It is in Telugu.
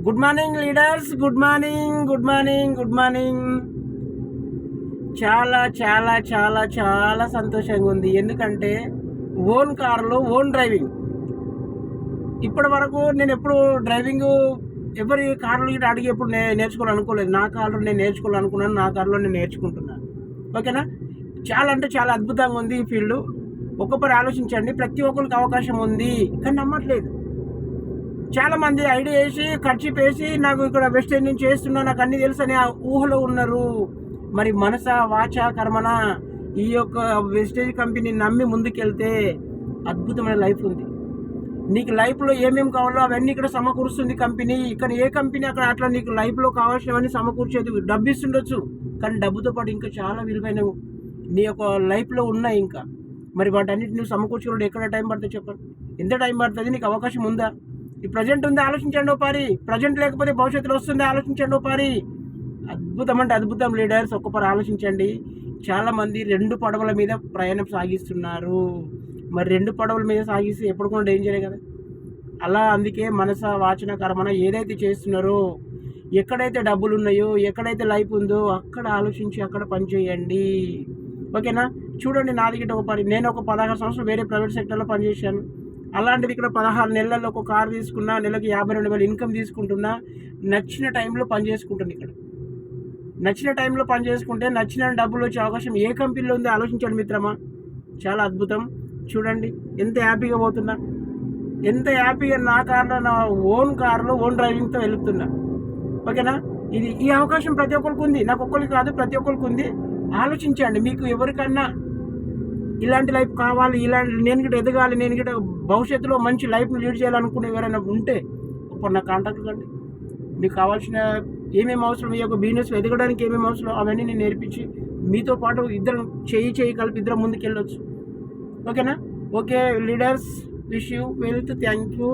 Good morning leaders, good morning, good morning, good morning. చాలా చాలా చాలా చాలా సంతోషంగా ఉంది. ఎందుకంటే ఓన్ కార్లో ఓన్ డ్రైవింగ్. ఇప్పటి వరకు నేను ఎప్పుడు డ్రైవింగ్ ఎవరి కార్లు ఇటు అడిగి ఎప్పుడు నేర్చుకోవాలనుకోలేదు. నా కార్లో నేను నేర్చుకోవాలనుకున్నాను, నా కార్లో నేను నేర్చుకుంటున్నాను. ఓకేనా? చాలా అంటే చాలా అద్భుతంగా ఉంది ఈ ఫీల్డ్. ఒక్కొక్కరు ఆలోచించండి, ప్రతి ఒక్కరికి అవకాశం ఉంది, కానీ నమ్మట్లేదు. చాలామంది ఐడియా వేసి ఖర్చు వేసి నాకు ఇక్కడ వెస్ట్ ఎండ్ నుంచి చేస్తున్నా, నాకు అన్ని తెలుసు అని ఆ ఊహలో ఉన్నారు. మరి మనస వాచ కర్మన ఈ యొక్క వెస్టేజ్ కంపెనీని నమ్మి ముందుకెళ్తే అద్భుతమైన లైఫ్ ఉంది. నీకు లైఫ్లో ఏమేమి కావాలో అవన్నీ ఇక్కడ సమకూరుస్తుంది కంపెనీ. ఇక్కడ ఏ కంపెనీ అక్కడ అట్లా నీకు లైఫ్లో కావాల్సినవన్నీ సమకూర్చేది. డబ్బు ఇస్తుండొచ్చు, కానీ డబ్బుతో పాటు ఇంకా చాలా విలువైనవి నీ యొక్క లైఫ్లో ఉన్నాయి. ఇంకా మరి వాటన్నిటి నువ్వు సమకూర్చుకోవడం ఎక్కడ టైం పడుతుంది చెప్పండి? ఎంత టైం పడుతుంది? నీకు అవకాశం ఉందా? ఈ ప్రజెంట్ ఉందా? ఆలోచించండి ఓ పారి. ప్రజెంట్ లేకపోతే భవిష్యత్తులో వస్తుందా? ఆలోచించండి ఓ పారి. అద్భుతం అంటే అద్భుతం లీడర్స్, ఒక్కపారి ఆలోచించండి. చాలామంది 2 పడవల మీద ప్రయాణం సాగిస్తున్నారు. మరి 2 పడవల మీద సాగిస్తే ఎప్పుడు కూడా డేంజరే కదా. అలా అందుకే మనస వాచన కర్మన ఏదైతే చేస్తున్నారో, ఎక్కడైతే డబ్బులు ఉన్నాయో, ఎక్కడైతే లైఫ్ ఉందో అక్కడ ఆలోచించి అక్కడ పనిచేయండి. ఓకేనా? చూడండి, నాది గిట్ట ఒక పని. నేను ఒక 16 సంవత్సరాలు వేరే ప్రైవేట్ సెక్టర్లో పనిచేశాను. అలాంటిది ఇక్కడ 16 నెలల్లో ఒక కారు తీసుకున్నా, నెలకు 52,000 ఇన్కమ్ తీసుకుంటున్నా. నచ్చిన టైంలో పని చేసుకుంటుంది. ఇక్కడ నచ్చిన టైంలో పని చేసుకుంటే నచ్చిన డబ్బులు వచ్చే అవకాశం ఏ కంపెనీలో ఉందో ఆలోచించండి మిత్రమా. చాలా అద్భుతం. చూడండి ఎంత హ్యాపీగా పోతున్నా, ఎంత హ్యాపీగా నా కార్లో, నా ఓన్ కార్లో ఓన్ డ్రైవింగ్తో వెళ్తున్నా. ఓకేనా? ఈ అవకాశం ప్రతి ఒక్కరికి ఉంది. నాకు ఒక్కరికి కాదు, ప్రతి ఒక్కరికి ఉంది. ఆలోచించండి. మీకు ఎవరికన్నా ఇలాంటి లైఫ్ కావాలి, ఇలాంటి నేను గిట్ట ఎదగాలి, నేను గిట్ట భవిష్యత్తులో మంచి లైఫ్ని లీడ్ చేయాలనుకునే ఎవరైనా ఉంటే ఇప్పుడు నా కాంటాక్ట్ కండి. మీకు కావాల్సిన ఏమేమి అవసరం, మీ యొక్క బిజినెస్ ఎదగడానికి ఏమేమి అవసరం అవన్నీ నేను నేర్పించి మీతో పాటు ఇద్దరం చేయి కలిపి ఇద్దరం ముందుకు వెళ్ళొచ్చు. ఓకేనా? Okay leaders, wish you wealth. Thank you.